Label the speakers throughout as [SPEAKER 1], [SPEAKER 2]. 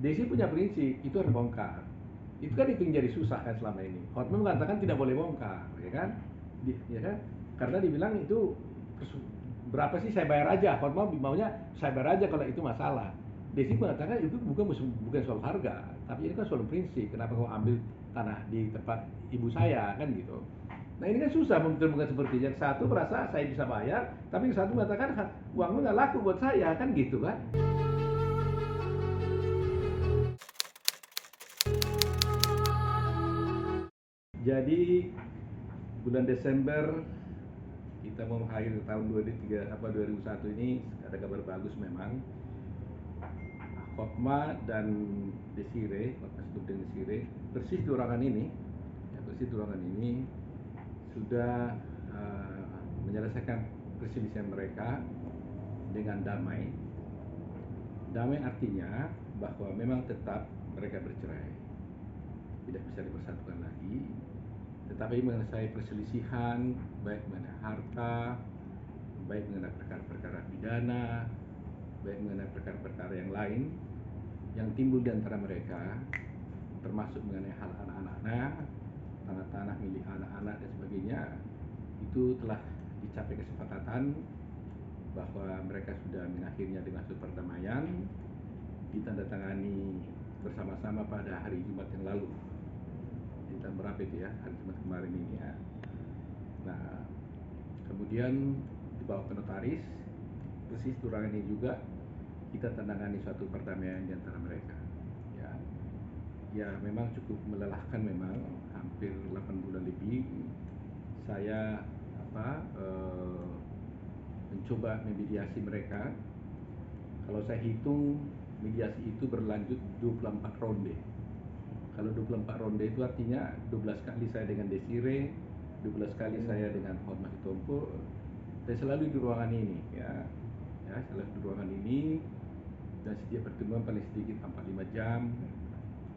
[SPEAKER 1] Desi punya prinsip itu harus bongkar. Itu kan itu yang jadi susah kan selama ini. Hotman mengatakan tidak boleh bongkar, ya kan? Ya kan? Karena dibilang itu berapa sih saya bayar aja. Hotman maunya saya bayar aja kalau itu masalah. Desi mengatakan itu bukan soal harga, tapi ini kan soal prinsip. Kenapa kau ambil tanah di tempat ibu saya kan gitu. Nah ini kan susah mempertemukan seperti yang satu merasa saya bisa bayar, tapi yang satu mengatakan uangnya nggak laku buat saya kan gitu kan. Jadi bulan Desember kita mau mengakhiri tahun 2001 ini ada kabar bagus memang. Hotma dan Desire, Hotma dan Desire, persis di ruangan ini, ya, persis di ruangan ini sudah menyelesaikan perselisihan mereka dengan damai. Damai artinya bahwa memang tetap mereka bercerai, tidak bisa dipersatukan lagi, tetapi menyelesaikan perselisihan baik mengenai harta, baik mengenai perkara-perkara pidana, baik mengenai perkara-perkara yang lain yang timbul di antara mereka, termasuk mengenai hal anak-anaknya, tanah-tanah milik anak-anak dan sebagainya, itu telah dicapai kesepakatan bahwa mereka sudah mengakhirinya dengan suatu perdamaian, ditandatangani bersama-sama pada hari Jumat yang lalu. Di tahun berapa itu ya, hari Jumat kemarin ini ya. Nah, kemudian dibawa ke notaris, persis di ruangan ini juga kita tandangani suatu perdamaian di antara mereka. Ya memang cukup melelahkan memang, hampir 8 bulan lebih saya mencoba memediasi mereka. Kalau saya hitung mediasi itu berlanjut 24 ronde. Kalau 24 ronde itu artinya 12 kali saya dengan Desire, 12 kali saya dengan Hotma Sitompul, dan selalu di ruangan ini ya, selalu di ruangan ini, dan setiap pertemuan paling sedikit 4-5 jam.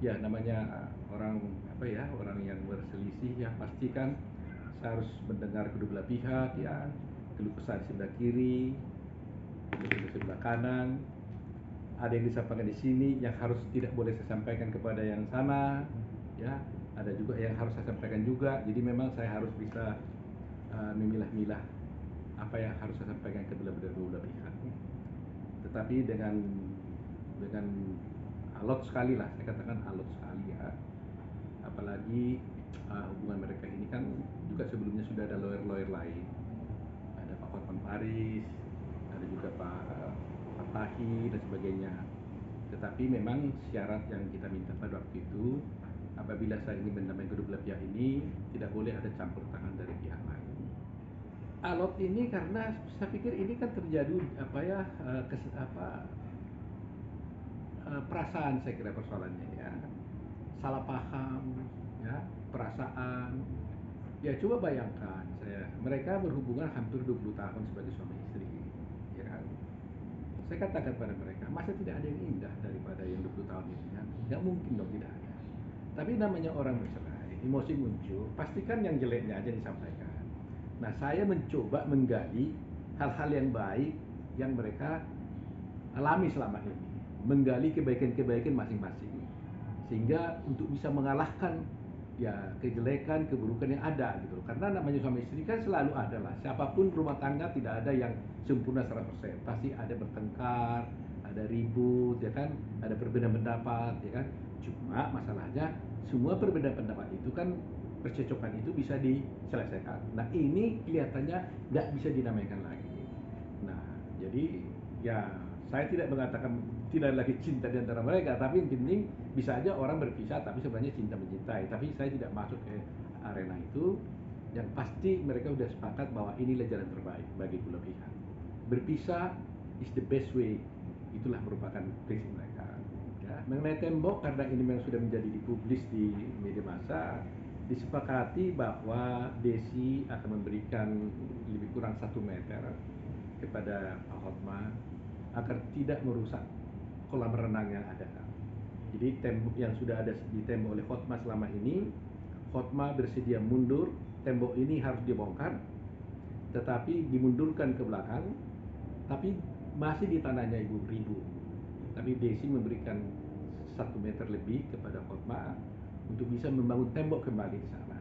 [SPEAKER 1] Ya namanya orang orang yang berselisih ya pasti kan saya harus mendengar kedua belah pihak ya, keluh kesah sebelah kiri, keluh kesah sebelah kanan, ada yang disampaikan di sini yang harus tidak boleh saya sampaikan kepada yang sana ya, ada juga yang harus saya sampaikan juga. Jadi memang saya harus bisa memilah-milah apa yang harus saya sampaikan ke kedua belah pihak. Tetapi dengan alot sekali lah, saya katakan alot sekali ya, apalagi hubungan mereka ini kan juga sebelumnya sudah ada lawyer lain, ada Pak Hotman Paris, ada juga Pak Tahi dan sebagainya. Tetapi memang syarat yang kita minta pada waktu itu, apabila saya ingin mendamaikan kedua belah pihak ini, tidak boleh ada campur tangan dari pihak lain. Alot ini karena saya pikir ini kan terjadi perasaan, saya kira persoalannya ya, salah paham ya, perasaan ya. Coba bayangkan mereka berhubungan hampir 20 tahun sebagai suami istri ya kan. Saya katakan pada mereka, masa tidak ada yang indah daripada yang 20 tahun ini kan? Nggak mungkin dong, tidak ada. Tapi namanya orang bercerai, emosi muncul, pastikan yang jeleknya aja disampaikan. Nah saya mencoba menggali hal-hal yang baik yang mereka alami selama ini, menggali kebaikan-kebaikan masing-masing, sehingga untuk bisa mengalahkan ya kejelekan, keburukan yang ada gitu. Karena namanya suami istri kan selalu ada lah, siapapun rumah tangga tidak ada yang sempurna 100%, pasti ada bertengkar, ada ribut ya kan, ada perbedaan pendapat ya kan. Cuma masalahnya semua perbedaan pendapat itu kan, percecokan itu bisa diselesaikan. Nah ini kelihatannya nggak bisa dinamaikan lagi. Nah jadi ya saya tidak mengatakan tidak lagi cinta di antara mereka, tapi yang penting bisa aja orang berpisah tapi sebenarnya cinta mencintai. Tapi saya tidak masuk ke arena itu. Yang pasti mereka sudah sepakat bahwa inilah jalan terbaik bagi kedua pihak. Berpisah is the best way, itulah merupakan prinsip mereka ya. Mengenai tembok, karena ini memang sudah menjadi dipublis di media massa, disepakati bahwa Desi akan memberikan lebih kurang 1 meter kepada Pak Hotma agar tidak merusak kolam renang yang ada. Jadi tembok yang sudah ada ditembok oleh Hotma selama ini, Hotma bersedia mundur, tembok ini harus dibongkar, tetapi dimundurkan ke belakang, tapi masih di tanahnya Ibu Ribu. Tapi Desi memberikan 1 meter lebih kepada Hotma untuk bisa membangun tembok kembali di sana.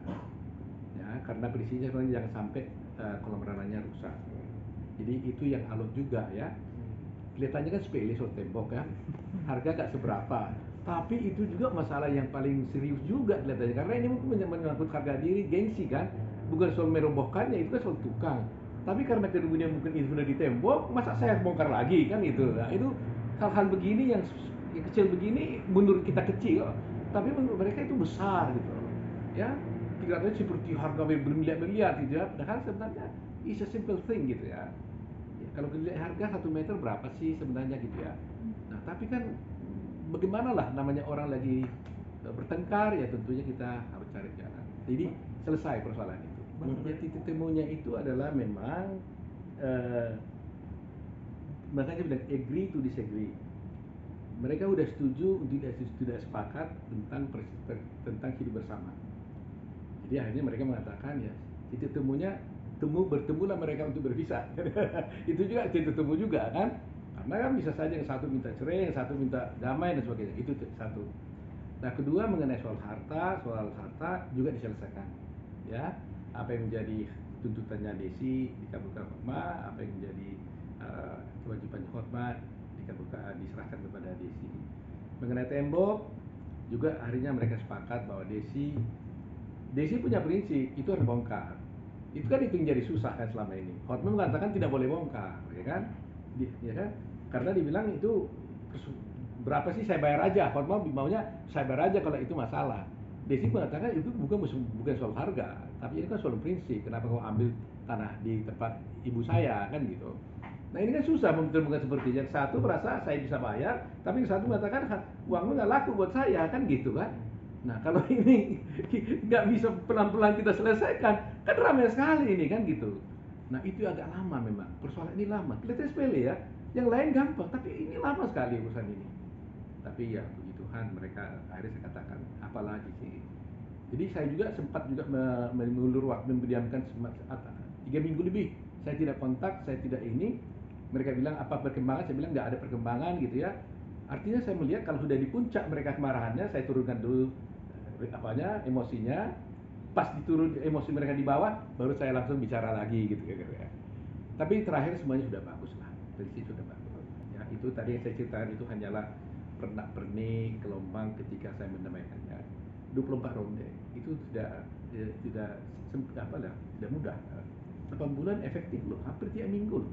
[SPEAKER 1] Ya, karena prinsipnya jangan sampai kolam renangnya rusak. Jadi itu yang alot juga ya. Kelihatannya kan sepele soal tembok kan, harga gak seberapa. Tapi itu juga masalah yang paling serius juga kelihatannya, karena ini mungkin menyangkut harga diri, gengsi kan. Bukan soal merobohkannya, itu kan soal tukang. Tapi karena kemudian mungkin itu sudah ditembok, masa saya bongkar lagi kan itu. Nah, itu hal-hal begini yang kecil begini menurut kita kecil, tapi menurut mereka itu besar gitu. Ya, kelihatannya seperti harga bermiliar-miliar gitu ya. Padahal sebenarnya it's a simple thing gitu ya. Ya, kalau dilihat harga 1 meter berapa sih sebenarnya gitu ya. Nah, tapi kan bagaimana lah namanya orang lagi bertengkar, ya tentunya kita harus cari jalan. Jadi selesai persoalan itu. Ya, titik temunya itu adalah memang makanya bilang agree to disagree. Mereka udah setuju, tidak sepakat tentang hidup bersama. Jadi akhirnya mereka mengatakan ya titik temunya bertemulah mereka untuk berpisah. Itu juga titik temu juga kan, karena kan bisa saja yang satu minta cerai, yang satu minta damai dan sebagainya. Itu satu. Nah, kedua mengenai soal harta juga diselesaikan. Ya, apa yang menjadi tuntutannya Desi dikabulkan Hotma, apa yang menjadi kewajibannya Hotma diserahkan kepada Desi. Mengenai tembok juga akhirnya mereka sepakat bahwa Desi punya prinsip itu harus bongkar. Itu kan itu yang jadi susah kan selama ini. Hotman mengatakan tidak boleh bongkar, ya kan? Ya kan? Karena dibilang itu berapa sih saya bayar aja. Hotman maunya saya bayar aja kalau itu masalah. Desi mengatakan itu bukan soal harga, tapi ini kan soal prinsip. Kenapa kau ambil tanah di tempat ibu saya kan gitu. Nah ini kan susah mempertemukan seperti yang satu merasa saya bisa bayar, tapi yang satu mengatakan uangnya nggak laku buat saya kan gitu kan. Nah kalau ini nggak bisa pelan-pelan kita selesaikan, kan ramai sekali ini kan gitu. Nah itu agak lama memang, persoalan ini lama. Kelihatan sepele ya, yang lain gampang, tapi ini lama sekali urusan ini. Tapi ya puji Tuhan mereka akhirnya saya katakan, apalagi sih. Jadi saya juga sempat juga mengulur waktu, mendiamkan 3 minggu lebih. Saya tidak kontak, saya tidak ini. Mereka bilang apa perkembangan, saya bilang nggak ada perkembangan gitu ya. Artinya saya melihat kalau sudah di puncak mereka kemarahannya, saya turunkan dulu emosinya. Pas diturun emosi mereka di bawah, baru saya langsung bicara lagi gitu ya. Tapi terakhir semuanya sudah bagus lah, prinsip sudah bagus. Ya itu tadi yang saya ceritakan itu hanyalah pernak-pernik gelombang ketika saya mendamaikannya. 24 ronde itu tidak mudah. 8 bulan efektif loh, hampir tiap minggu loh.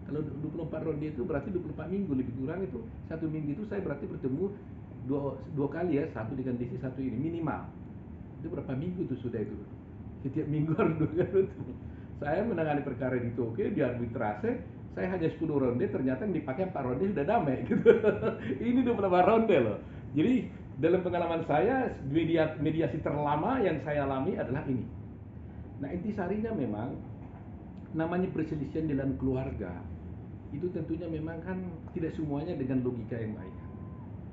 [SPEAKER 1] Kalau 24 ronde itu berarti 24 minggu, lebih kurang itu 1 minggu itu saya berarti bertemu dua kali ya, satu dengan Desi, satu ini minimal. Itu berapa minggu tuh sudah itu, setiap minggu harus 2 kali bertemu. Saya menangani perkara di Tokyo di arbitrase, saya hanya 10 ronde, ternyata yang dipakai 4 ronde sudah damai gitu. Ini 28 ronde loh. Jadi dalam pengalaman saya, mediasi terlama yang saya alami adalah ini. Nah intisarinya memang namanya perselisihan dalam keluarga itu tentunya memang kan tidak semuanya dengan logika yang baik.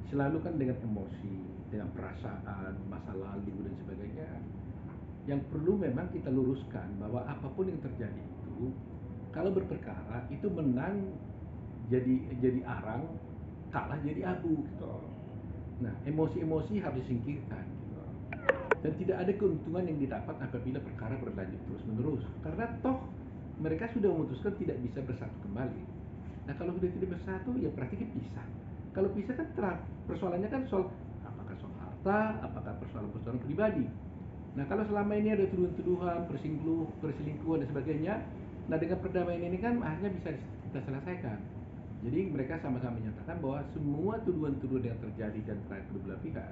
[SPEAKER 1] Selalu kan dengan emosi, dengan perasaan, masa lalu dan sebagainya. Yang perlu memang kita luruskan bahwa apapun yang terjadi itu, kalau berperkara itu menang jadi arang, kalah jadi abu gitu. Nah, emosi-emosi harus disingkirkan gitu. Dan tidak ada keuntungan yang didapat apabila perkara berlanjut terus-menerus. Karena toh mereka sudah memutuskan tidak bisa bersatu kembali. Nah, kalau sudah tidak bersatu ya berarti pisah. Kalau pisah kan persoalannya kan soal apakah soal harta, apakah persoalan-persoalan pribadi. Nah, kalau selama ini ada tuduhan-tuduhan, perselingkuhan dan sebagainya, nah dengan perdamaian ini kan akhirnya bisa kita selesaikan. Jadi mereka sama-sama menyatakan bahwa semua tuduhan-tuduhan yang terjadi dan terhadap kedua belah pihak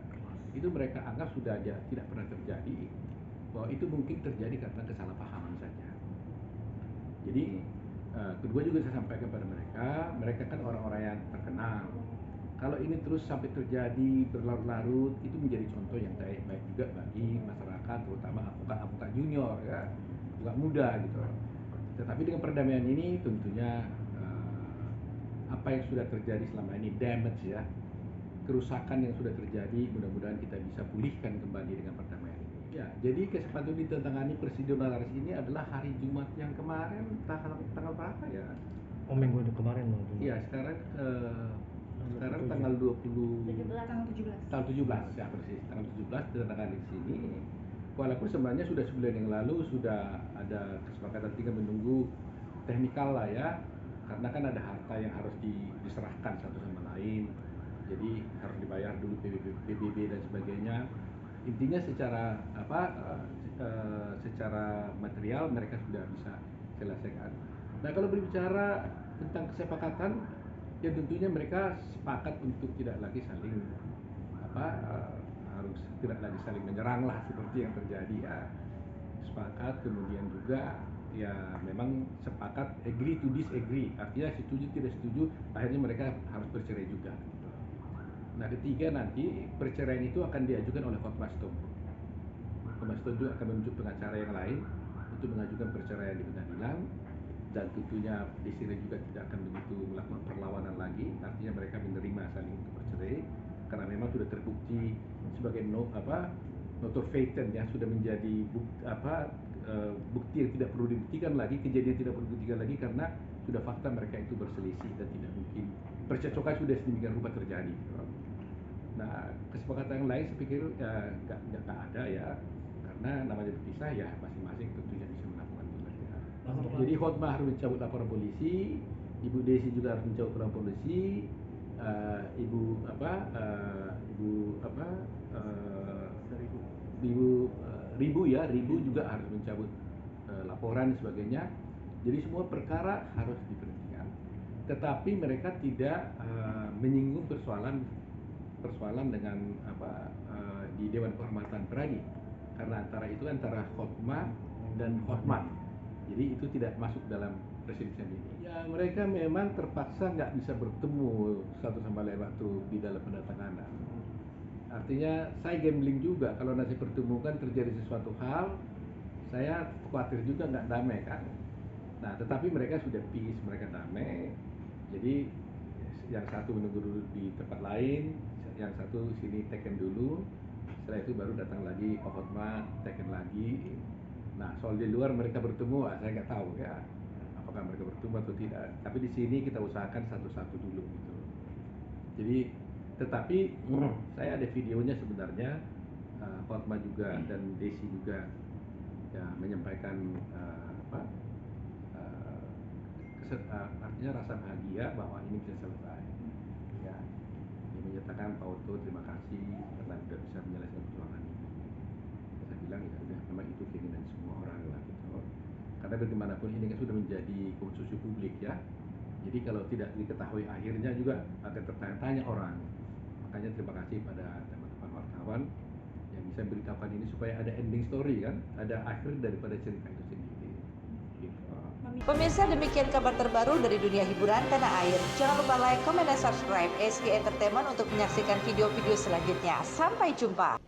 [SPEAKER 1] itu mereka anggap sudah tidak pernah terjadi, bahwa itu mungkin terjadi karena kesalahpahaman saja. Jadi kedua juga saya sampaikan kepada mereka kan orang-orang yang terkenal. Kalau ini terus sampai terjadi berlarut-larut, itu menjadi contoh yang baik juga bagi masyarakat, terutama avokat junior ya, juga muda gitu. Tetapi dengan perdamaian ini tentunya apa yang sudah terjadi selama ini, damage ya, kerusakan yang sudah terjadi, mudah-mudahan kita bisa pulihkan kembali dengan perdamaian ini. Ya, jadi kesempatan ditentangani Presidio Laras ini adalah hari Jumat yang kemarin, tanggal berapa ya?
[SPEAKER 2] Oh, minggu kemarin loh.
[SPEAKER 1] Iya, sekarang tanggal 20
[SPEAKER 3] 17 tanggal 17.
[SPEAKER 1] tahun 17 ya persis, tanggal 17 ditandatangani di sini. Walaupun sebenarnya sudah sebulan yang lalu sudah ada kesepakatan, tinggal menunggu teknikal lah ya, karena kan ada harta yang harus diserahkan satu sama lain, jadi harus dibayar dulu PBB dan sebagainya. Intinya secara secara material mereka sudah bisa selesaikan. Nah kalau berbicara tentang kesepakatan, ya tentunya mereka sepakat untuk tidak lagi saling harus tidak lagi saling menyerang lah seperti yang terjadi ya. Sepakat, kemudian juga ya memang sepakat, agree to disagree, artinya setuju tidak setuju, akhirnya mereka harus bercerai juga. Nah ketiga nanti perceraian itu akan diajukan oleh Hotma Sitompul. Hotma Sitompul akan menunjuk pengacara yang lain untuk mengajukan perceraian di pengadilan, dan tentunya di sini juga tidak akan begitu melakukan perlawanan lagi, artinya mereka menerima saling untuk bercerai karena memang sudah terbukti sebagai notor faten ya, sudah menjadi bukti yang tidak perlu dibuktikan lagi, kejadian tidak perlu dibuktikan lagi karena sudah fakta mereka itu berselisih dan tidak mungkin percecokan sudah sedemikian rupa terjadi. Nah kesepakatan yang lain saya pikir nggak ada ya, karena namanya berpisah ya masing-masing tentunya bisa melakukan itu lagi. Jadi Hotma harus mencabut laporan polisi, Ibu Desi juga harus mencabut laporan polisi, Ribu juga harus mencabut laporan dan sebagainya. Jadi semua perkara harus diberhentikan. Tetapi mereka tidak menyinggung persoalan dengan di Dewan Kehormatan Peradi, karena antara Hotma dan Hotman. Jadi itu tidak masuk dalam perselisihan ini. Ya mereka memang terpaksa nggak bisa bertemu satu sama lain waktu di dalam penandatanganan. Artinya saya gambling juga kalau nanti pertemukan terjadi sesuatu hal, saya khawatir juga nggak damai kan. Nah tetapi mereka sudah peace, mereka damai. Jadi yang satu menunggu dulu di tempat lain, yang satu sini taken dulu, setelah itu baru datang lagi Pak Hotma, taken lagi. Nah soal di luar mereka bertemu, saya nggak tahu ya apakah mereka bertemu atau tidak. Tapi di sini kita usahakan satu-satu dulu gitu. Jadi tetapi saya ada videonya sebenarnya, Hotma juga dan Desi juga ya menyampaikan artinya rasa bahagia bahwa ini bisa selesai. Ya, dia menyatakan Pak Oto terima kasih karena sudah bisa menyelesaikan persoalan ini. Saya bilang ya udah, memang itu keinginan semua orang lah gitu. Karena bagaimanapun ini kan sudah menjadi konsumsi publik ya. Jadi kalau tidak diketahui akhirnya juga akan tertanya-tanya orang. Makanya terima kasih pada teman-teman wartawan yang bisa beritakan ini supaya ada ending story kan, ada akhir daripada cerita itu sendiri. Gitu.
[SPEAKER 2] Pemirsa, demikian kabar terbaru dari dunia hiburan tanah air. Jangan lupa like, comment, dan subscribe SG Entertainment untuk menyaksikan video-video selanjutnya. Sampai jumpa.